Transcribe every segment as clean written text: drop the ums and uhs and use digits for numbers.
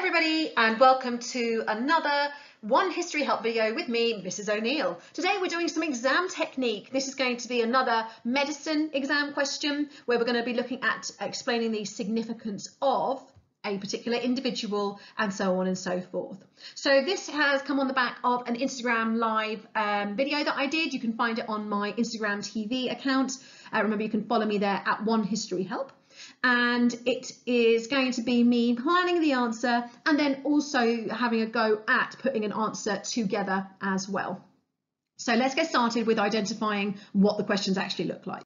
everybody, and welcome to another One History Help video with me, Mrs. O'Neill. Today we're doing some exam technique. This is going to be another medicine exam question where we're going to be looking at explaining the significance of a particular individual and so on and so forth. So this has come on the back of an Instagram live video that I did. You can find it on my Instagram TV account. Remember, you can follow me there at One History Help. And it is going to be me planning the answer and then also having a go at putting an answer together as well. So let's get started with identifying what the questions actually look like.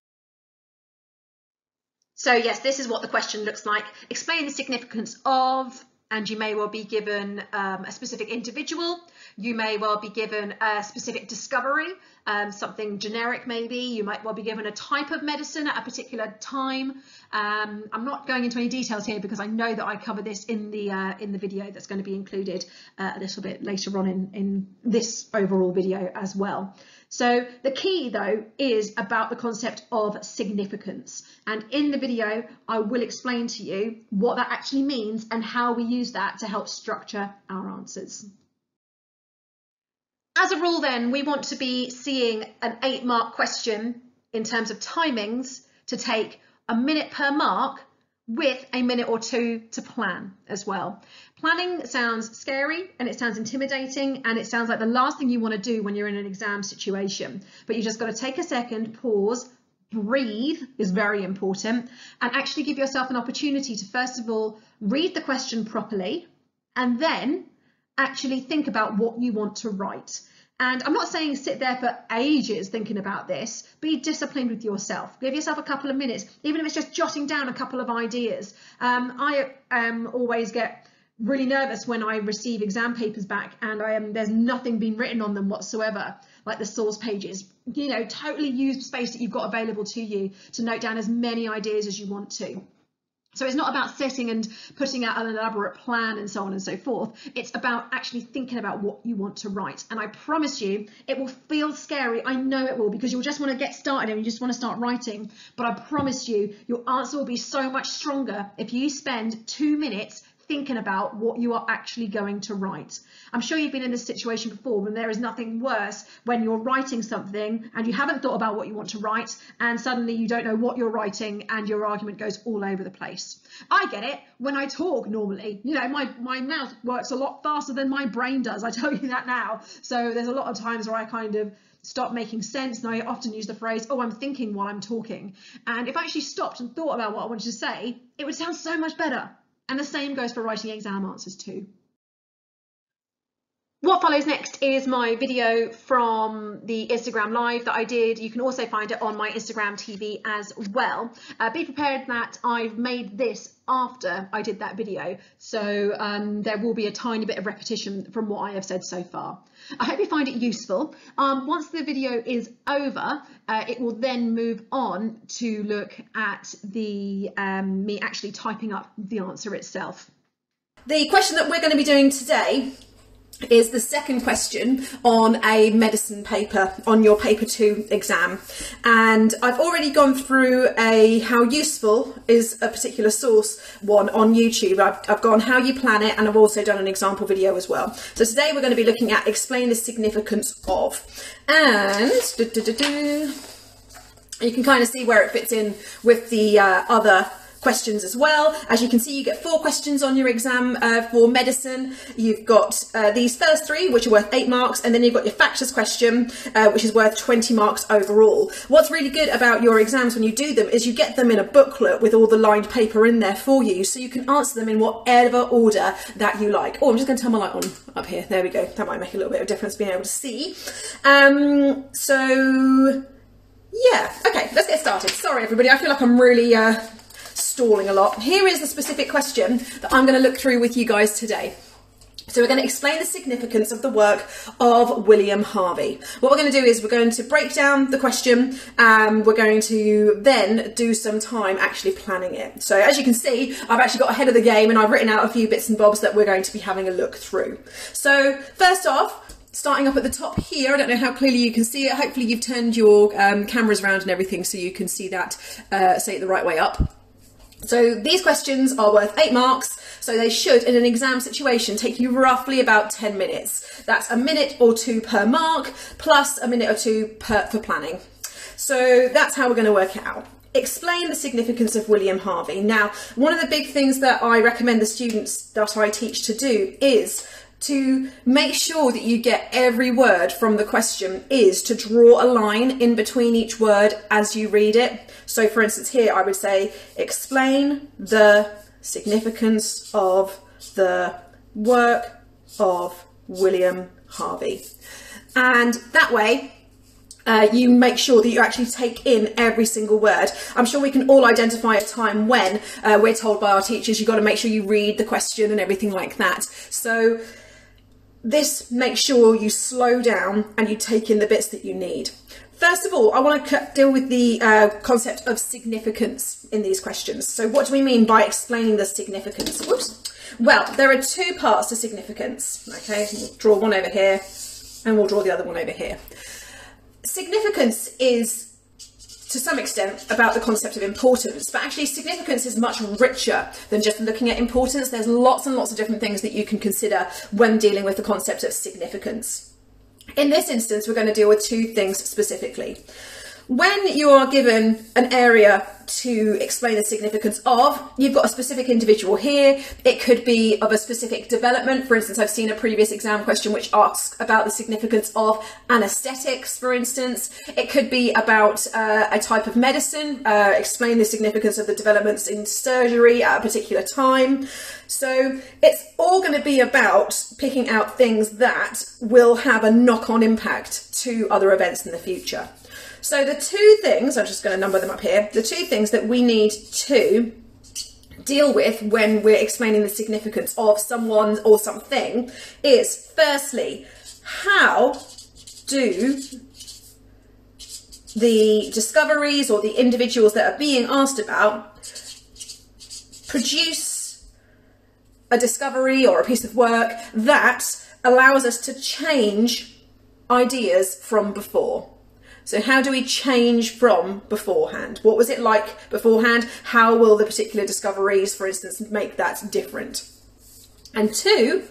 So yes, this is what the question looks like. Explain the significance of, and you may well be given a specific individual. You may well be given a specific discovery, something generic maybe. You might well be given a type of medicine at a particular time. I'm not going into any details here because I know that I cover this in the video that's going to be included a little bit later on in this overall video as well. So the key though is about the concept of significance, and in the video I will explain to you what that actually means and how we use that to help structure our answers. As a rule then, we want to be seeing an 8-mark question in terms of timings to take a minute per mark with a minute or two to plan as well. Planning sounds scary and it sounds intimidating and it sounds like the last thing you want to do when you're in an exam situation, but you just got to take a second, pause, breathe is very important, and actually give yourself an opportunity to first of all read the question properly and then actually think about what you want to write. And I'm not saying sit there for ages thinking about this. Be disciplined with yourself. Give yourself a couple of minutes, even if it's just jotting down a couple of ideas. I always get really nervous when I receive exam papers back and there's nothing been written on them whatsoever, like the source pages. You know, totally use the space that you've got available to you to note down as many ideas as you want to. So it's not about sitting and putting out an elaborate plan and so on and so forth. It's about actually thinking about what you want to write. And I promise you, it will feel scary. I know it will, because you'll just want to get started and you just want to start writing. But I promise you, your answer will be so much stronger if you spend 2 minutes thinking about what you are actually going to write. I'm sure you've been in this situation before when there is nothing worse when you're writing something and you haven't thought about what you want to write and suddenly you don't know what you're writing and your argument goes all over the place. I get it when I talk normally. You know, my mouth works a lot faster than my brain does, I tell you that now. So there's a lot of times where I kind of stop making sense, and I often use the phrase, oh, I'm thinking while I'm talking. And if I actually stopped and thought about what I wanted to say, it would sound so much better. And the same goes for writing exam answers too. What follows next is my video from the Instagram live that I did. You can also find it on my Instagram TV as well. Be prepared that I've made this after I did that video, so there will be a tiny bit of repetition from what I have said so far. I hope you find it useful. Once the video is over, it will then move on to look at the me actually typing up the answer itself. The question that we're going to be doing today is the second question on a medicine paper on your paper 2 exam, and I've already gone through how useful is a particular source one on YouTube. I've gone how you plan it, and I've also done an example video as well. So today we're going to be looking at explain the significance of, and you can kind of see where it fits in with the other questions as well. As you can see, you get 4 questions on your exam for medicine. You've got these first 3, which are worth 8 marks, and then you've got your factors question, which is worth 20 marks overall. What's really good about your exams when you do them is you get them in a booklet with all the lined paper in there for you, so you can answer them in whatever order that you like. Oh, I'm just going to turn my light on up here. There we go. That might make a little bit of difference being able to see. So yeah, okay, let's get started. Sorry everybody, I feel like I'm really stalling a lot. Here is the specific question that I'm going to look through with you guys today. So we're going to explain the significance of the work of William Harvey. What we're going to do is we're going to break down the question and we're going to then do some time actually planning it. So as you can see, I've actually got ahead of the game and I've written out a few bits and bobs that we're going to be having a look through. So first off, starting up at the top here, I don't know how clearly you can see it. Hopefully you've turned your cameras around and everything so you can see that, say it the right way up. So these questions are worth 8 marks. So they should, in an exam situation, take you roughly about 10 minutes. That's a minute or two per mark, plus a minute or two for planning. So that's how we're going to work it out. Explain the significance of William Harvey. Now, one of the big things that I recommend the students that I teach to do is to make sure that you get every word from the question, is to draw a line in between each word as you read it. So for instance here I would say, explain the significance of the work of William Harvey. And that way you make sure that you actually take in every single word. I'm sure we can all identify a time when we're told by our teachers, you've got to make sure you read the question and everything like that. So this makes sure you slow down and you take in the bits that you need. First of all, I want to deal with the concept of significance in these questions. So what do we mean by explaining the significance? Whoops. Well, there are two parts to significance. Okay, we'll draw one over here and we'll draw the other one over here. Significance is, to some extent, about the concept of importance, but actually significance is much richer than just looking at importance. There's lots and lots of different things that you can consider when dealing with the concept of significance. In this instance, we're going to deal with two things specifically. When you are given an area to explain the significance of, you've got a specific individual here. It could be of a specific development. For instance, I've seen a previous exam question which asks about the significance of anaesthetics, for instance. It could be about a type of medicine, explain the significance of the developments in surgery at a particular time. So it's all going to be about picking out things that will have a knock-on impact to other events in the future. So the two things, I'm just going to number them up here, the two things that we need to deal with when we're explaining the significance of someone or something is, firstly, how do the discoveries or the individuals that are being asked about produce a discovery or a piece of work that allows us to change ideas from before. So how do we change from beforehand? What was it like beforehand? How will the particular discoveries, for instance, make that different? And two,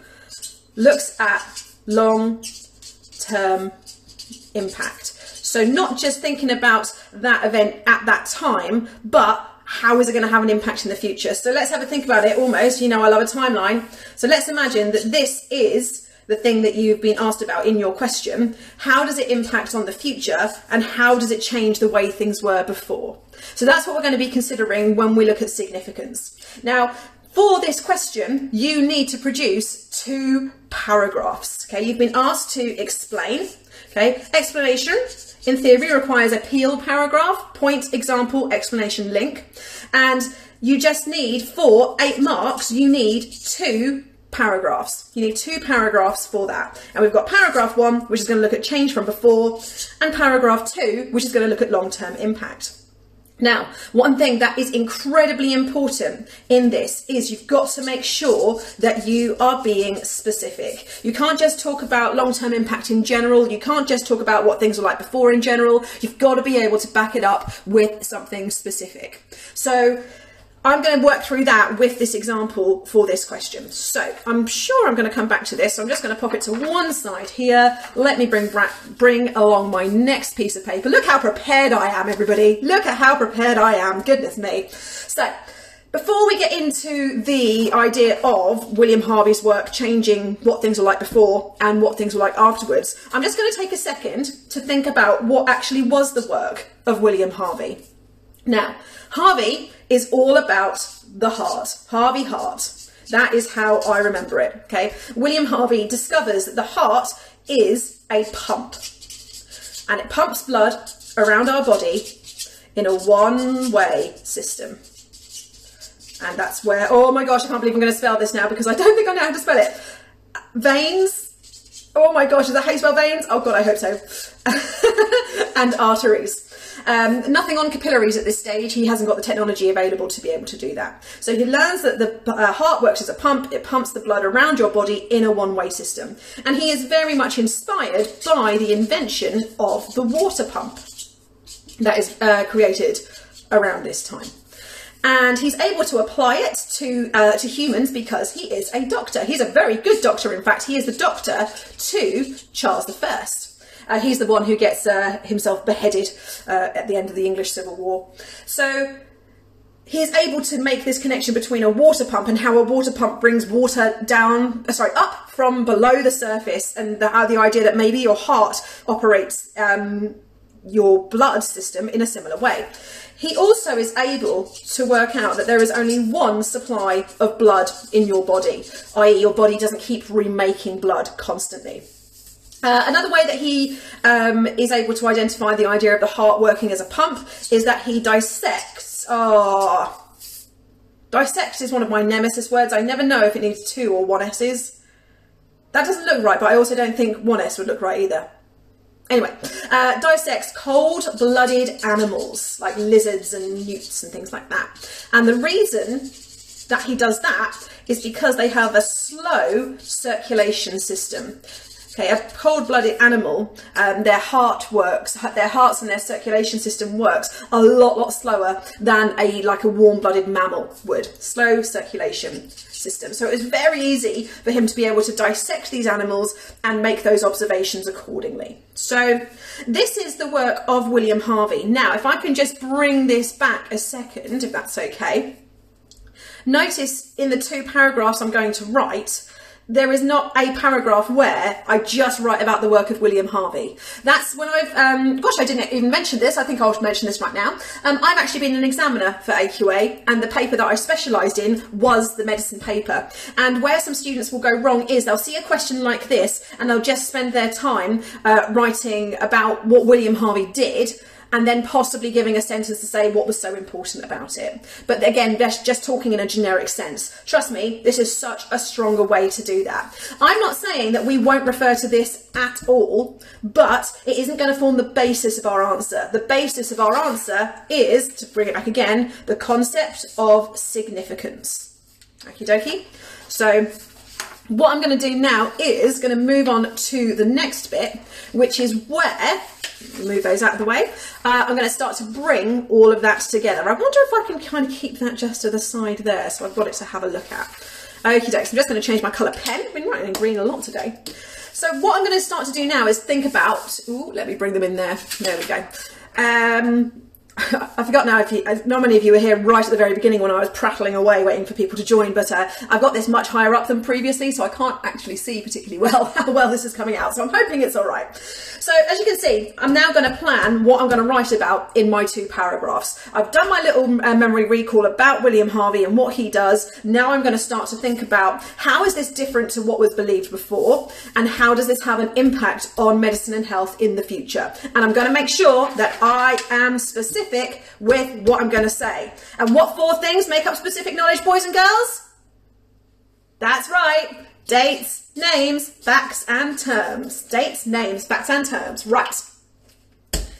looks at long-term impact. So not just thinking about that event at that time, but how is it going to have an impact in the future? So let's have a think about it almost. You know, I love a timeline. So let's imagine that this is the thing that you've been asked about in your question. How does it impact on the future, and how does it change the way things were before? So that's what we're going to be considering when we look at significance. Now, for this question, you need to produce 2 paragraphs. Okay, you've been asked to explain. Okay, explanation in theory requires a peel paragraph, point, example, explanation, link, and you just need, for 8 marks, you need 2 paragraphs. You need 2 paragraphs for that. And we've got paragraph 1, which is going to look at change from before, and paragraph 2, which is going to look at long-term impact. Now, one thing that is incredibly important in this is you've got to make sure that you are being specific. You can't just talk about long-term impact in general. You can't just talk about what things were like before in general. You've got to be able to back it up with something specific. So I'm going to work through that with this example for this question. So I'm sure I'm going to come back to this. So I'm just going to pop it to one side here. Let me bring along my next piece of paper. Look how prepared I am, everybody. Look at how prepared I am. Goodness me. So before we get into the idea of William Harvey's work changing what things were like before and what things were like afterwards, I'm just going to take a second to think about what actually was the work of William Harvey. Now, Harvey is all about the heart. Harvey heart. That is how I remember it. Okay. William Harvey discovers that the heart is a pump, and it pumps blood around our body in a one-way system. And that's where, oh my gosh, I can't believe I'm going to spell this now because I don't think I know how to spell it. Veins. Oh my gosh, is that how you spell veins? Oh God, I hope so. And arteries. Nothing on capillaries at this stage. He hasn't got the technology available to be able to do that. So he learns that the heart works as a pump. It pumps the blood around your body in a one-way system. And he is very much inspired by the invention of the water pump that is created around this time. And he's able to apply it to humans because he is a doctor. He's a very good doctor. In fact, he is the doctor to Charles I. He's the one who gets himself beheaded at the end of the English Civil War. So he is able to make this connection between a water pump and how a water pump brings water up from below the surface, and how the idea that maybe your heart operates your blood system in a similar way. He also is able to work out that there is only one supply of blood in your body, i.e. your body doesn't keep remaking blood constantly. Another way that he is able to identify the idea of the heart working as a pump is that he dissects. Dissect is one of my nemesis words. I never know if it needs 2 or 1 S's. That doesn't look right, but I also don't think 1 S would look right either. Anyway, dissects cold-blooded animals like lizards and newts and things like that. And the reason that he does that is because they have a slow circulation system. Okay, a cold-blooded animal, their hearts and their circulation system works a lot slower than a warm-blooded mammal would. Slow circulation system. So it was very easy for him to be able to dissect these animals and make those observations accordingly. So this is the work of William Harvey. Now, if I can just bring this back a second, if that's okay. Notice in the 2 paragraphs I'm going to write, there is not a paragraph where I just write about the work of William Harvey. That's when I've, gosh, I didn't even mention this. I think I'll mention this right now. I've actually been an examiner for AQA, and the paper that I specialised in was the medicine paper. And where some students will go wrong is they'll see a question like this, and they'll just spend their time writing about what William Harvey did, and then possibly giving a sentence to say what was so important about it. But again, that's just talking in a generic sense. Trust me, this is such a stronger way to do that. I'm not saying that we won't refer to this at all, but it isn't going to form the basis of our answer. The basis of our answer is, to bring it back again, the concept of significance. Okie dokie. So what I'm going to do now is going to move on to the next bit, which is where, move those out of the way, I'm going to start to bring all of that together. I wonder if I can kind of keep that just to the side there, so I've got it to have a look at. Okie dokes, I'm just going to change my colour pen. I've been writing in green a lot today. So what I'm going to start to do now is think about, let me bring them in there. There we go. I forgot now if not many of you were here right at the very beginning when I was prattling away waiting for people to join, but I've got this much higher up than previously, so I can't actually see particularly well how well this is coming out, so I'm hoping it's all right. So as you can see, I'm now going to plan what I'm going to write about in my 2 paragraphs. I've done my little memory recall about William Harvey and what he does. Now I'm going to start to think about how is this different to what was believed before, and how does this have an impact on medicine and health in the future. And I'm going to make sure that I am specific with what I'm going to say. And what 4 things make up specific knowledge, boys and girls? That's right. Dates, names, facts and terms. Dates, names, facts and terms. Right.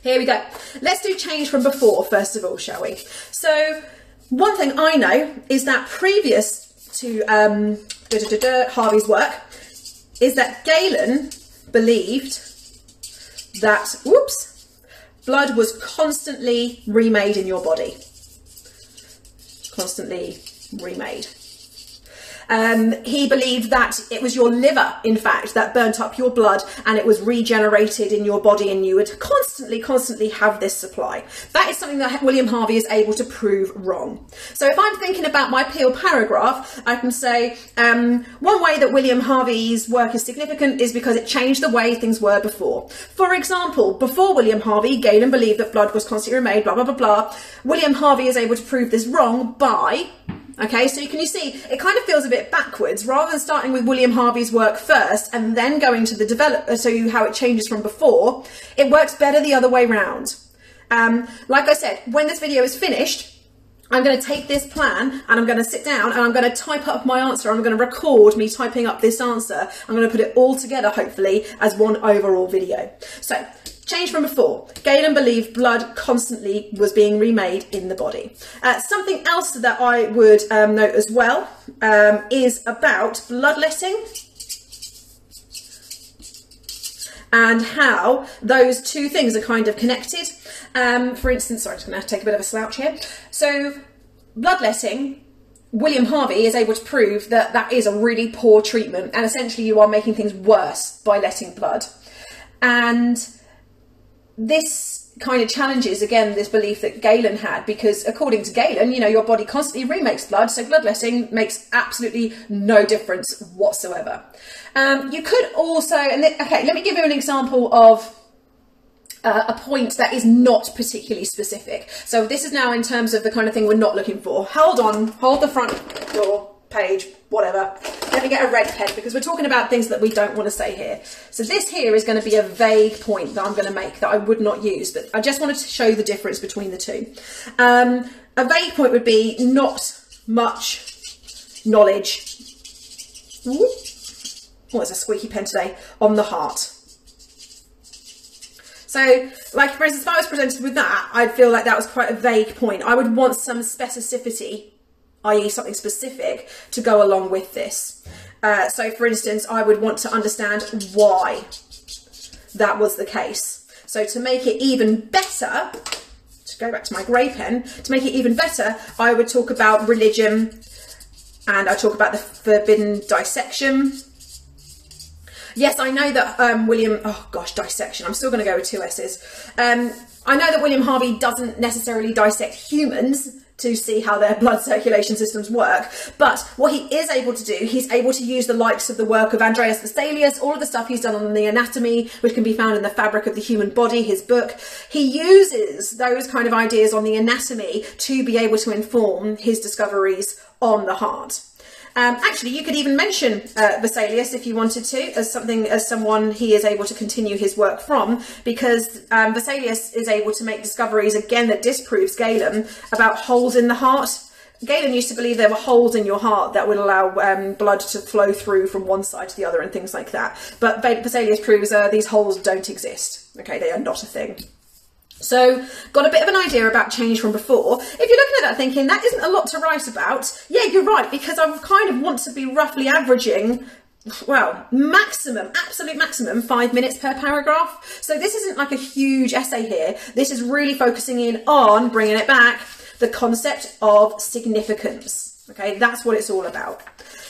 Here we go. Let's do change from before first of all, shall we? So one thing I know is that previous to Harvey's work is that Galen believed that, blood was constantly remade in your body. Constantly remade. He believed that it was your liver, in fact, that burnt up your blood and it was regenerated in your body, and you would constantly have this supply. That is something that William Harvey is able to prove wrong. So if I'm thinking about my Peel paragraph, I can say one way that William Harvey's work is significant is because it changed the way things were before. For example, before William Harvey, Galen believed that blood was constantly remade, blah, blah, blah, blah. William Harvey is able to prove this wrong by... Okay, so can you see, it kind of feels a bit backwards. Rather than starting with William Harvey's work first and then going to the developer, so how it changes from before, it works better the other way round. Like I said, when this video is finished, I'm going to take this plan and I'm going to sit down and I'm going to type up my answer. I'm going to record me typing up this answer. I'm going to put it all together, hopefully, as one overall video. So, change from before. Galen believed blood constantly was being remade in the body. Something else that I would note as well is about bloodletting and how those 2 things are kind of connected. For instance, sorry, I'm just going to take a bit of a slouch here. So bloodletting, William Harvey is able to prove that that is a really poor treatment, and essentially you are making things worse by letting blood. And this kind of challenges, again, this belief that Galen had, because according to Galen, you know, your body constantly remakes blood, so bloodletting makes absolutely no difference whatsoever. You could also, okay, let me give you an example of a point that is not particularly specific. So this is now in terms of the kind of thing we're not looking for. Hold on, hold the front door, page, whatever. Let me get a red pen, because we're talking about things that we don't want to say here. So this here is going to be a vague point that I'm going to make that I would not use, but I just wanted to show you the difference between the two. A vague point would be not much knowledge. Ooh. Oh, there's a squeaky pen today, on the heart. So, like, for instance, if I was presented with that, I'd feel like that was quite a vague point. I would want some specificity, i.e. something specific, to go along with this. So, for instance, I would want to understand why that was the case. So, to make it even better, to go back to my grey pen, to make it even better, I would talk about religion, and I talk about the forbidden dissection. Yes, I know that dissection. I'm still going to go with 2 S's. I know that William Harvey doesn't necessarily dissect humans to see how their blood circulation systems work, but what he is able to do, he's able to use the likes of the work of Andreas Vesalius, all of the stuff he's done on the anatomy, which can be found in The Fabric of the Human Body, his book. He uses those kind of ideas on the anatomy to be able to inform his discoveries on the heart. Actually, you could even mention Vesalius if you wanted to, as someone he is able to continue his work from, because Vesalius is able to make discoveries, again, that disproves Galen about holes in the heart. Galen used to believe there were holes in your heart that would allow blood to flow through from one side to the other and things like that. But Vesalius proves these holes don't exist. Okay, they are not a thing. So, got a bit of an idea about change from before. If you're looking at that thinking, that isn't a lot to write about, yeah, you're right, because I kind of want to be roughly averaging, well, maximum, absolute maximum, 5 minutes per paragraph. So this isn't like a huge essay here. This is really focusing in on, bringing it back, the concept of significance. Okay, that's what it's all about.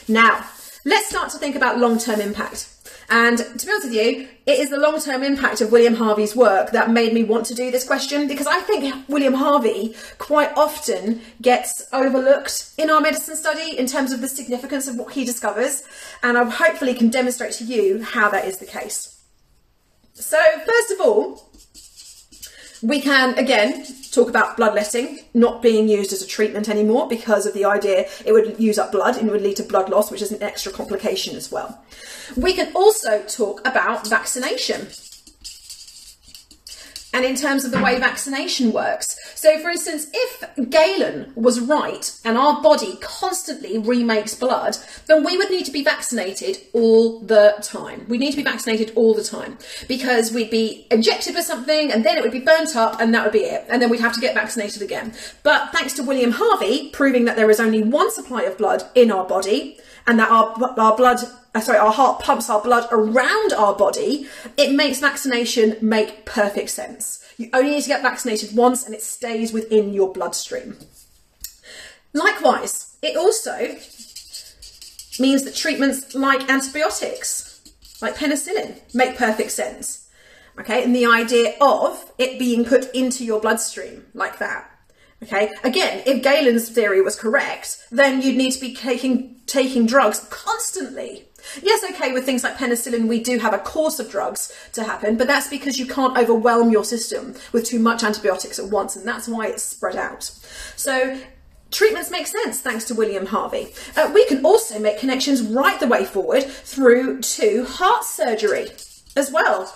Now, let's start to think about long-term impact. And to be honest with you, it is the long-term impact of William Harvey's work that made me want to do this question, because I think William Harvey quite often gets overlooked in our medicine study in terms of the significance of what he discovers, and I hopefully can demonstrate to you how that is the case. So first of all, we can, again, talk about bloodletting not being used as a treatment anymore because of the idea it would use up blood and it would lead to blood loss, which is an extra complication as well. We can also talk about vaccination, and in terms of the way vaccination works. So, for instance, if Galen was right and our body constantly remakes blood, then we would need to be vaccinated all the time. We need to be vaccinated all the time, because we'd be injected with something and then it would be burnt up and that would be it. And then we'd have to get vaccinated again. But thanks to William Harvey proving that there is only one supply of blood in our body, and that our heart pumps our blood around our body, it makes vaccination make perfect sense. You only need to get vaccinated once and it stays within your bloodstream. Likewise, it also means that treatments like antibiotics, like penicillin, make perfect sense. Okay, and the idea of it being put into your bloodstream like that. Okay, again, if Galen's theory was correct, then you'd need to be taking drugs constantly. Yes, okay, with things like penicillin, we do have a course of drugs to happen, but that's because you can't overwhelm your system with too much antibiotics at once, and that's why it's spread out. So treatments make sense thanks to William Harvey. We can also make connections right the way forward through to heart surgery as well.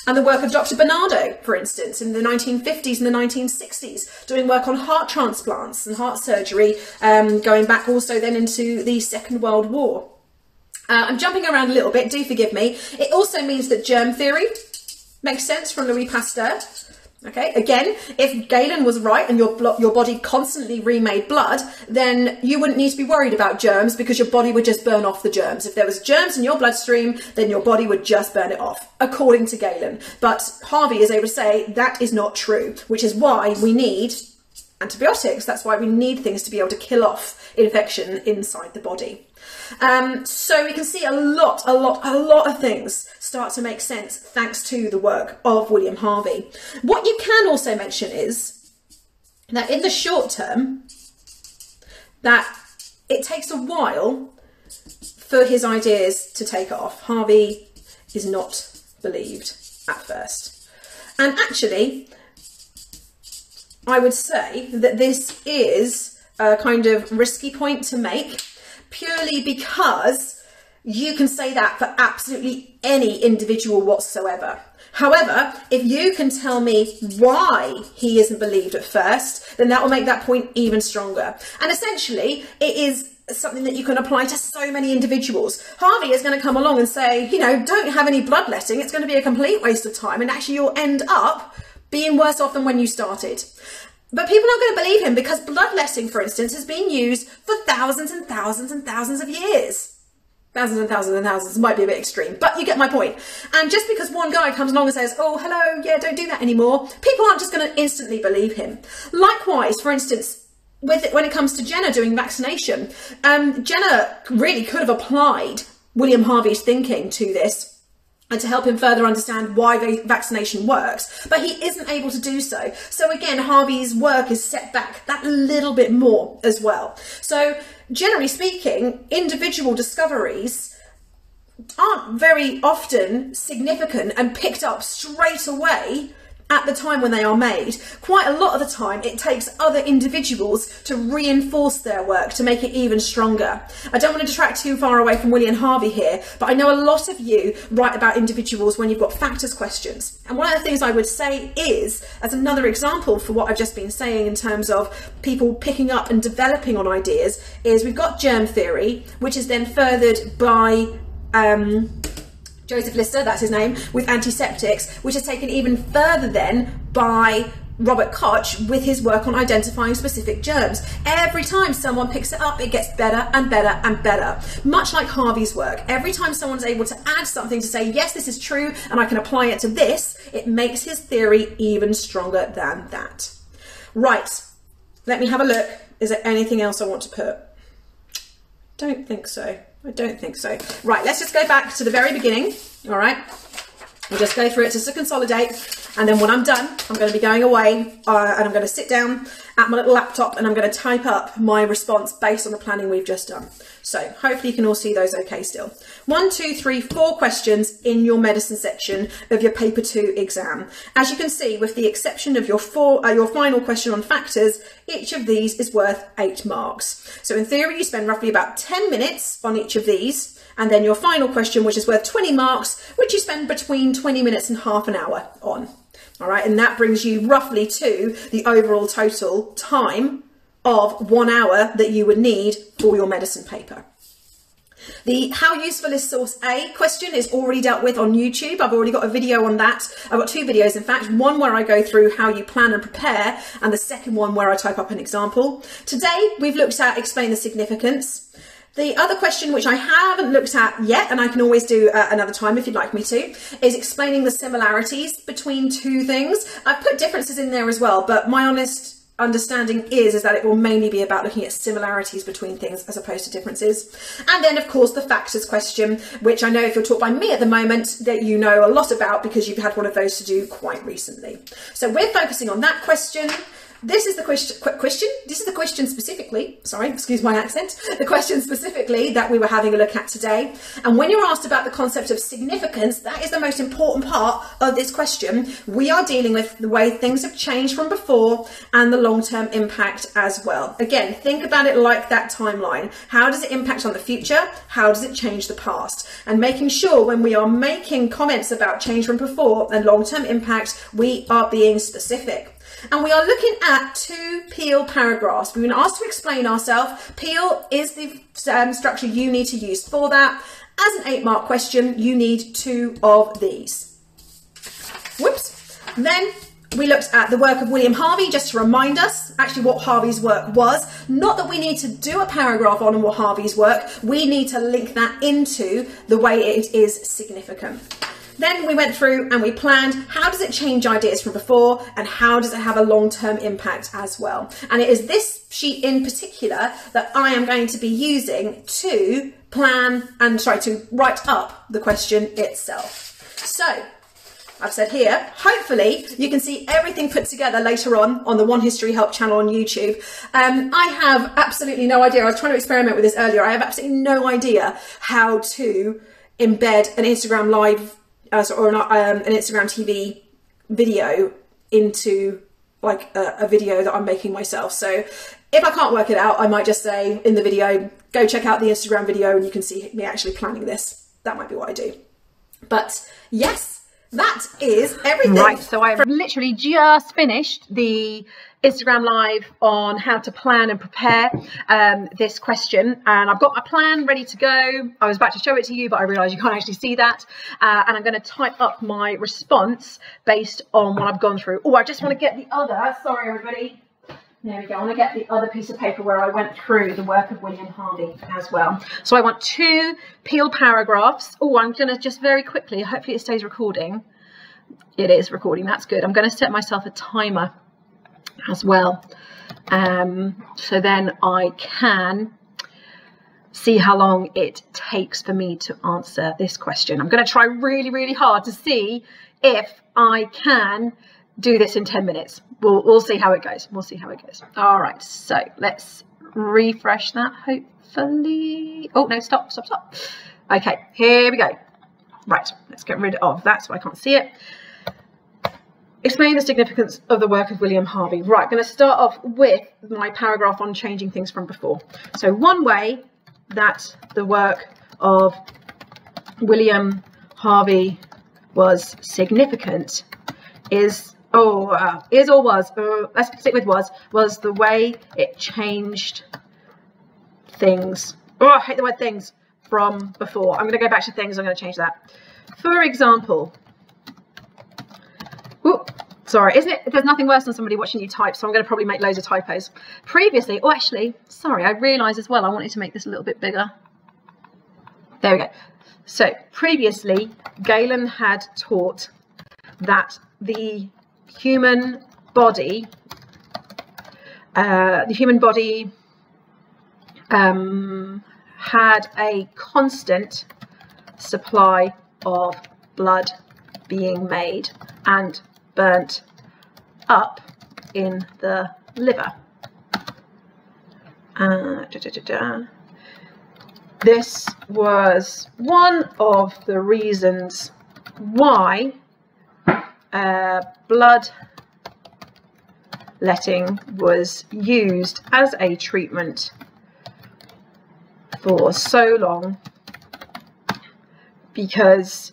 And the work of Dr. Bernardo, for instance, in the 1950s and the 1960s, doing work on heart transplants and heart surgery, going back also then into the Second World War. I'm jumping around a little bit, do forgive me. It also means that germ theory makes sense from Louis Pasteur. Okay, again, if Galen was right and your body constantly remade blood, then you wouldn't need to be worried about germs because your body would just burn off the germs. If there was germs in your bloodstream, then your body would just burn it off, according to Galen. But Harvey is able to say that is not true, which is why we need antibiotics. That's why we need things to be able to kill off infection inside the body. So we can see a lot of things start to make sense thanks to the work of William Harvey. What you can also mention is that in the short term, that it takes a while for his ideas to take off. Harvey is not believed at first. And actually, I would say that this is a kind of risky point to make, purely because you can say that for absolutely any individual whatsoever. However, if you can tell me why he isn't believed at first, then that will make that point even stronger. And essentially, it is something that you can apply to so many individuals. Harvey is going to come along and say, you know, don't have any bloodletting. It's going to be a complete waste of time. And actually, you'll end up being worse off than when you started. But people aren't going to believe him because bloodletting, for instance, has been used for thousands and thousands and thousands of years. Thousands and thousands and thousands might be a bit extreme, but you get my point. And just because one guy comes along and says, oh, hello, yeah, don't do that anymore, people aren't just going to instantly believe him. Likewise, for instance, when it comes to Jenna doing vaccination, Jenna really could have applied William Harvey's thinking to this and to help him further understand why vaccination works, but he isn't able to do so. So again, Harvey's work is set back that little bit more as well. So generally speaking, individual discoveries aren't very often significant and picked up straight away at the time when they are made. Quite a lot of the time, it takes other individuals to reinforce their work, to make it even stronger. I don't want to detract too far away from William Harvey here, but I know a lot of you write about individuals when you've got factors questions. And one of the things I would say is, as another example for what I've just been saying in terms of people picking up and developing on ideas, is we've got germ theory, which is then furthered by Joseph Lister, that's his name, with antiseptics, which is taken even further then by Robert Koch with his work on identifying specific germs. Every time someone picks it up, it gets better and better and better. Much like Harvey's work, every time someone's able to add something to say, yes, this is true, and I can apply it to this, it makes his theory even stronger than that. Right, let me have a look. Is there anything else I want to put? Don't think so. I don't think so. Right, let's just go back to the very beginning, all right? We'll just go through it just to consolidate, and then when I'm done, I'm going to be going away, and I'm going to sit down at my little laptop, and I'm going to type up my response based on the planning we've just done. So hopefully you can all see those okay still. 1, 2, 3, 4 questions in your medicine section of your paper 2 exam. As you can see, with the exception of your final question on factors, each of these is worth 8 marks. So in theory, you spend roughly about 10 minutes on each of these, and then your final question, which is worth 20 marks, which you spend between 20 minutes and half an hour on. All right, and that brings you roughly to the overall total time of 1 hour that you would need for your medicine paper. The how useful is source A question is already dealt with on YouTube. I've already got a video on that. I've got 2 videos, in fact, one where I go through how you plan and prepare, and the second one where I type up an example. Today, we've looked at explain the significance. The other question, which I haven't looked at yet, and I can always do another time if you'd like me to, is explaining the similarities between 2 things. I've put differences in there as well, but my honest understanding is that it will mainly be about looking at similarities between things as opposed to differences. And then, of course, the factors question, which I know if you're taught by me at the moment that you know a lot about because you've had one of those to do quite recently. So we're focusing on that question. This is the question. This is the question specifically, sorry, excuse my accent, the question specifically that we were having a look at today. And when you're asked about the concept of significance, that is the most important part of this question. We are dealing with the way things have changed from before and the long-term impact as well. Again, think about it like that timeline. How does it impact on the future? How does it change the past? And making sure when we are making comments about change from before and long-term impact, we are being specific. And we are looking at 2 Peel paragraphs. We've been asked to explain ourselves. Peel is the structure you need to use for that. As an 8-mark question, you need 2 of these. Whoops. Then we looked at the work of William Harvey, just to remind us actually what Harvey's work was. Not that we need to do a paragraph on what Harvey's work, we need to link that into the way it is significant. Then we went through and we planned how does it change ideas from before and how does it have a long-term impact as well. And it is this sheet in particular that I am going to be using to plan and to write up the question itself. So I've said here, hopefully you can see everything put together later on the One History Help channel on YouTube. I have absolutely no idea. I was trying to experiment with this earlier. I have absolutely no idea how to embed an Instagram live or an Instagram TV video into like a video that I'm making myself. So if I can't work it out, I might just say in the video, go check out the Instagram video and you can see me actually planning this. That might be what I do. But yes, that is everything. Right, so I've literally just finished the Instagram live on how to plan and prepare this question, and I've got my plan ready to go. I was about to show it to you, but I realised you can't actually see that, and I'm going to type up my response based on what I've gone through. Oh, I just want to get the other, sorry everybody, there we go, I want to get the other piece of paper where I went through the work of William Harvey as well. So I want 2 peel paragraphs. Oh, I'm going to just very quickly, hopefully it stays recording. It is recording, that's good. I'm going to set myself a timer as well, so then I can see how long it takes for me to answer this question. I'm going to try really, really hard to see if I can do this in 10 minutes. We'll see how it goes. We'll see how it goes. All right, so let's refresh that, hopefully. Oh, no, stop. Okay, here we go. Right, let's get rid of that so I can't see it. Explain the significance of the work of William Harvey. Right, I'm going to start off with my paragraph on changing things from before. So one way that the work of William Harvey was significant is, let's stick with was the way it changed things. Oh, I hate the word things from before. I'm going to go back to things. I'm going to change that. For example, sorry, isn't it? There's nothing worse than somebody watching you type, so I'm going to probably make loads of typos. Previously, oh, actually, sorry, I realised as well I wanted to make this a little bit bigger. There we go. So previously, Galen had taught that the human body, had a constant supply of blood being made and burnt up in the liver. This was one of the reasons why bloodletting was used as a treatment for so long, because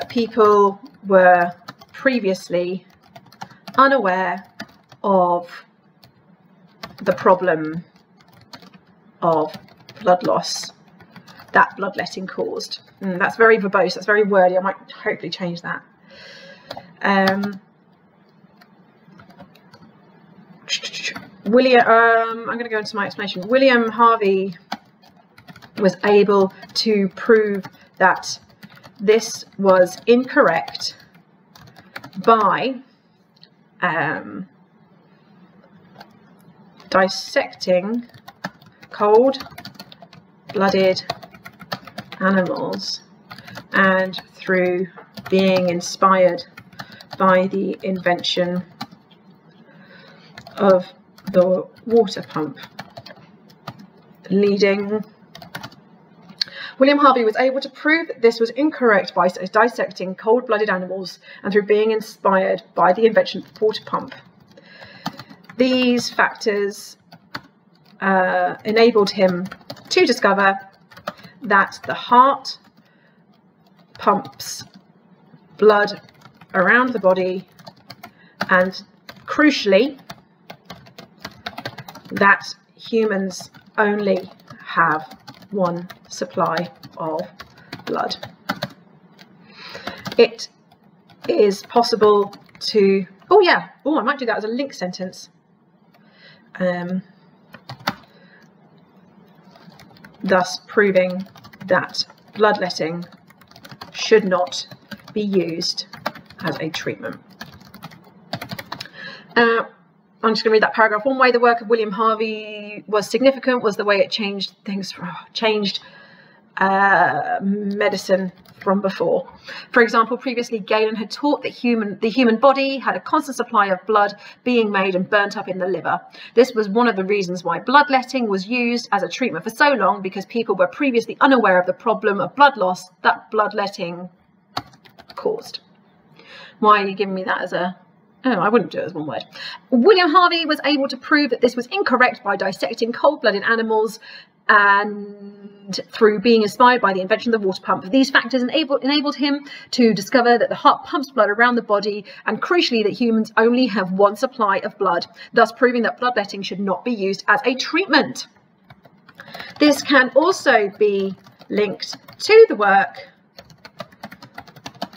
people were previously unaware of the problem of blood loss that bloodletting caused. That's very verbose, that's very wordy. I might hopefully change that. I'm going to go into my explanation. William Harvey was able to prove that this was incorrect by dissecting cold-blooded animals and through being inspired by the invention of the water pump, William Harvey was able to prove that this was incorrect by dissecting cold-blooded animals and through being inspired by the invention of the water pump. These factors enabled him to discover that the heart pumps blood around the body, and crucially, that humans only have one supply of blood. It is possible to, I might do that as a link sentence. Thus proving that bloodletting should not be used as a treatment. I'm just going to read that paragraph. One way the work of William Harvey was significant was the way it changed things, medicine from before. For example, previously Galen had taught that the human body had a constant supply of blood being made and burnt up in the liver. This was one of the reasons why bloodletting was used as a treatment for so long, because people were previously unaware of the problem of blood loss that bloodletting caused. Why are you giving me that as a... Oh, I wouldn't do it as one word. William Harvey was able to prove that this was incorrect by dissecting cold-blooded animals and through being inspired by the invention of the water pump. These factors enabled him to discover that the heart pumps blood around the body, and crucially that humans only have one supply of blood, thus proving that bloodletting should not be used as a treatment. This can also be linked to the work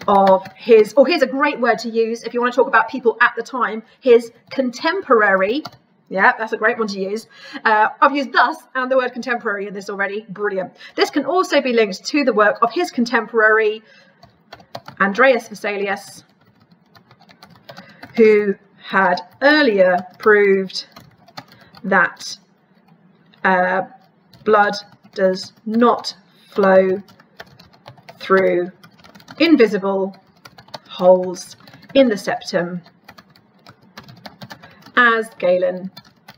of his, or here's a great word to use if you want to talk about people at the time, his contemporary. Yeah, that's a great one to use. I've used thus and the word contemporary in this already. Brilliant. This can also be linked to the work of his contemporary, Andreas Vesalius, who had earlier proved that blood does not flow through invisible holes in the septum, as Galen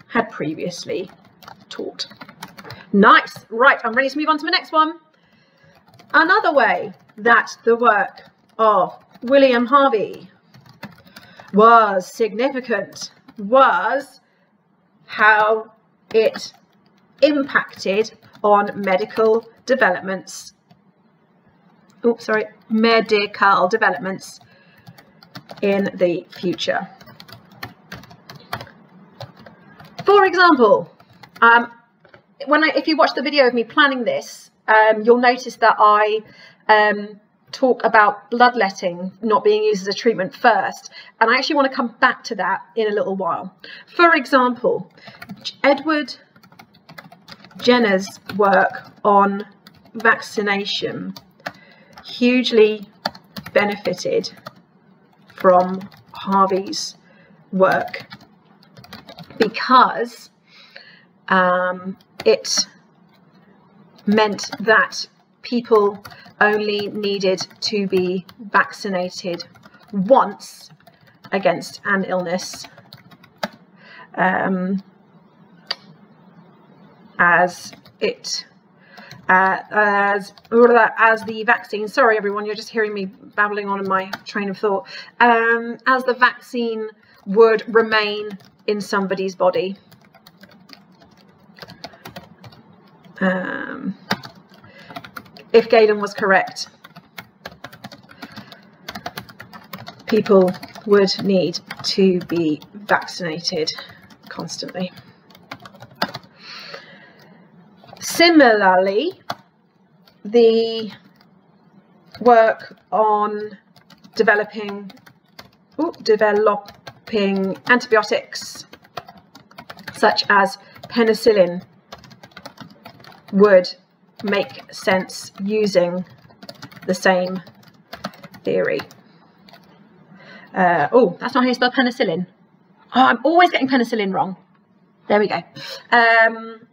had previously taught. Nice. Right, I'm ready to move on to my next one. Another way that the work of William Harvey was significant was how it impacted on medical developments. Medical developments in the future. For example, if you watch the video of me planning this, you'll notice that I talk about bloodletting not being used as a treatment first, and I actually want to come back to that in a little while. For example, Edward Jenner's work on vaccination hugely benefited from Harvey's work, because it meant that people only needed to be vaccinated once against an illness, as the vaccine, sorry everyone, you're just hearing me babbling on in my train of thought, as the vaccine would remain in somebody's body. If Galen was correct, people would need to be vaccinated constantly. Similarly, the work on developing antibiotics such as penicillin would make sense using the same theory. Oh, that's not how you spell penicillin. Oh, I'm always getting penicillin wrong. There we go.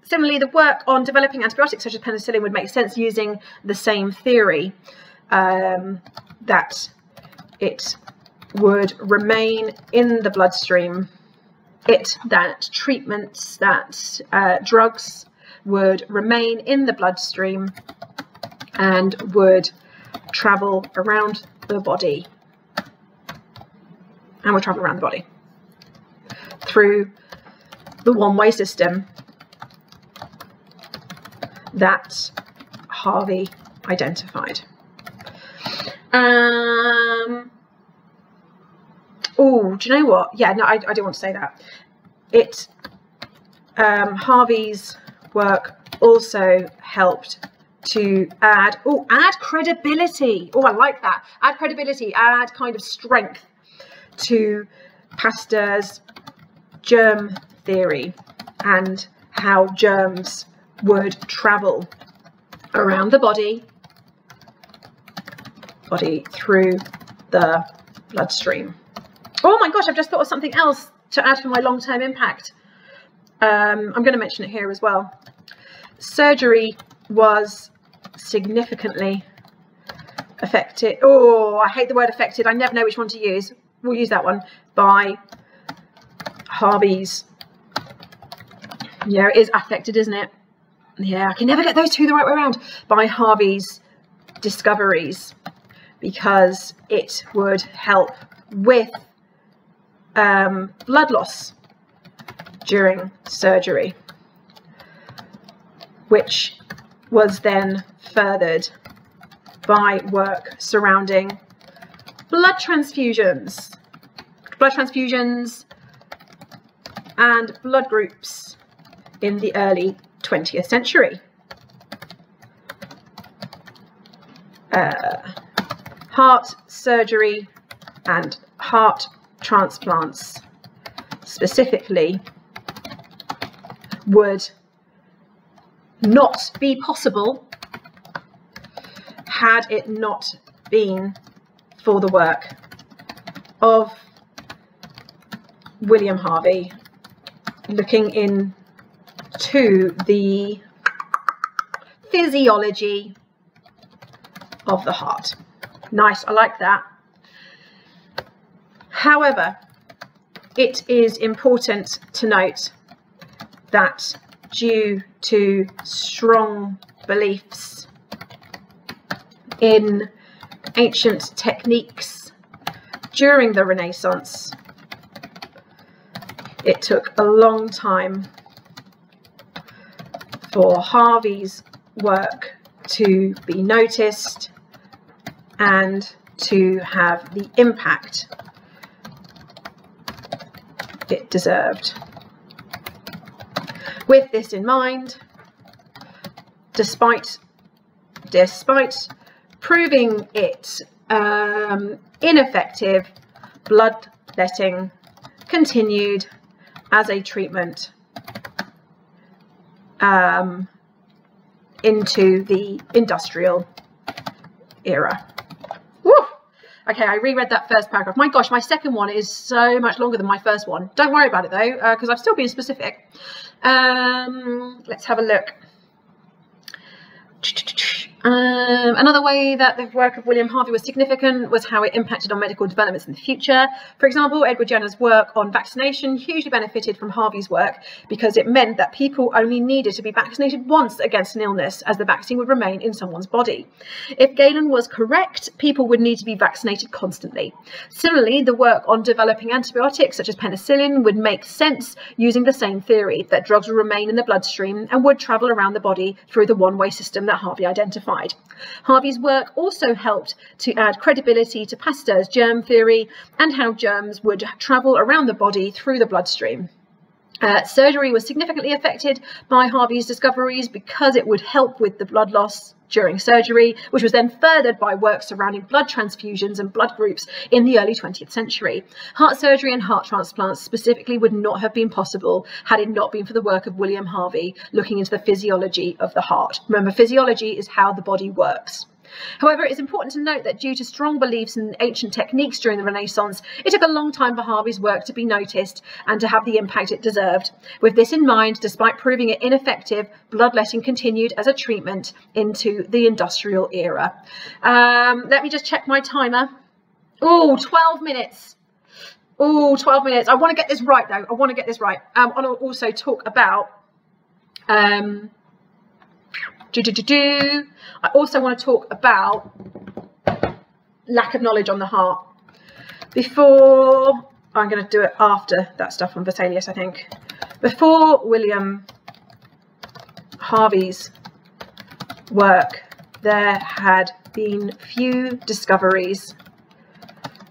Similarly, the work on developing antibiotics such as penicillin would make sense using the same theory, that it would remain in the bloodstream, that treatments, that drugs would remain in the bloodstream and would travel around the body, through the one-way system that Harvey identified. Oh, do you know what? Yeah, no, I don't want to say that. Harvey's work also helped to add credibility. Oh, I like that. Add credibility, add kind of strength to Pasteur's germ theory and how germs would travel around the body body through the bloodstream. Oh my gosh, I've just thought of something else to add for my long-term impact. I'm going to mention it here as well. Surgery was significantly affected. Oh, I hate the word affected. I never know which one to use. We'll use that one. By Harvey's. Yeah, it is affected, isn't it? Yeah, I can never get those two the right way around. By Harvey's discoveries, because it would help with blood loss during surgery, which was then furthered by work surrounding blood transfusions and blood groups in the early 20th century. Heart surgery and heart transplants specifically would not be possible had it not been for the work of William Harvey, looking into the physiology of the heart. Nice, I like that. However, it is important to note that due to strong beliefs in ancient techniques during the Renaissance, it took a long time for Harvey's work to be noticed and to have the impact it deserved. With this in mind, despite proving it ineffective, bloodletting continued as a treatment into the industrial era. Woo! Okay, I reread that first paragraph. My gosh, my second one is so much longer than my first one. Don't worry about it though, because I've still been specific. Let's have a look. Another way that the work of William Harvey was significant was how it impacted on medical developments in the future. For example, Edward Jenner's work on vaccination hugely benefited from Harvey's work because it meant that people only needed to be vaccinated once against an illness, as the vaccine would remain in someone's body. If Galen was correct, people would need to be vaccinated constantly. Similarly, the work on developing antibiotics such as penicillin would make sense using the same theory, that drugs would remain in the bloodstream and would travel around the body through the one-way system that Harvey identified. Harvey's work also helped to add credibility to Pasteur's germ theory and how germs would travel around the body through the bloodstream. Surgery was significantly affected by Harvey's discoveries because it would help with the blood loss during surgery, which was then furthered by work surrounding blood transfusions and blood groups in the early 20th century. Heart surgery and heart transplants specifically would not have been possible had it not been for the work of William Harvey looking into the physiology of the heart. Remember, physiology is how the body works. However, it's important to note that due to strong beliefs in ancient techniques during the Renaissance, it took a long time for Harvey's work to be noticed and to have the impact it deserved. With this in mind, despite proving it ineffective, bloodletting continued as a treatment into the industrial era. Let me just check my timer. Oh, 12 minutes. Oh, 12 minutes. I want to get this right, though. I want to get this right. I want to also talk about... I also want to talk about lack of knowledge on the heart. Before, I'm going to do it after that stuff on Vesalius, I think. Before William Harvey's work, there had been few discoveries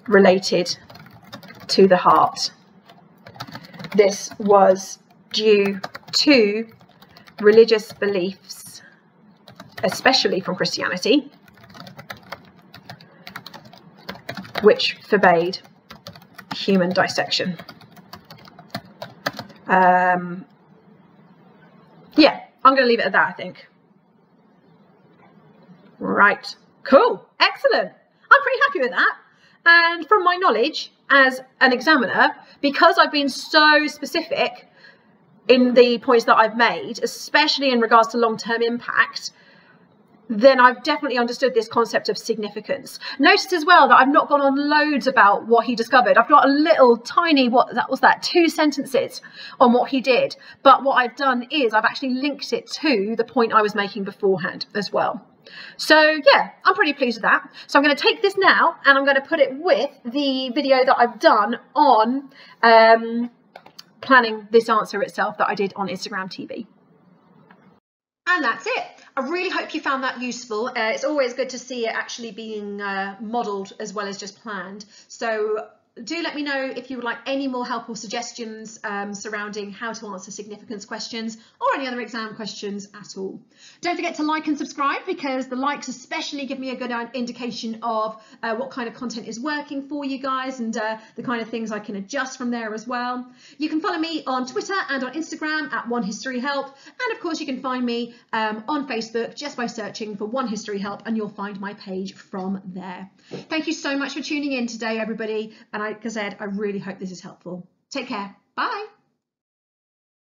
related to the heart. This was due to religious beliefs, especially from Christianity, which forbade human dissection. Yeah, I'm going to leave it at that, I think. Right, cool, excellent. I'm I'm pretty happy with that. And from my knowledge as an examiner, because I've been so specific in the points that I've made, especially in regards to long-term impact, then I've definitely understood this concept of significance. Notice as well that I've not gone on loads about what he discovered. I've got a little tiny, 2 sentences on what he did. But what I've done is I've actually linked it to the point I was making beforehand as well. So yeah, I'm pretty pleased with that. So I'm going to take this now and I'm going to put it with the video that I've done on planning this answer itself that I did on Instagram TV. And that's it. I really hope you found that useful. It's always good to see it actually being modelled as well as just planned. So do let me know if you would like any more help or suggestions surrounding how to answer significance questions or any other exam questions at all. Don't forget to like and subscribe, because the likes especially give me a good indication of what kind of content is working for you guys and the kind of things I can adjust from there as well. You can follow me on Twitter and on Instagram at One History Help, and of course you can find me on Facebook just by searching for One History Help, and you'll find my page from there. Thank you so much for tuning in today, everybody, and like I said, I really hope this is helpful. Take care. Bye.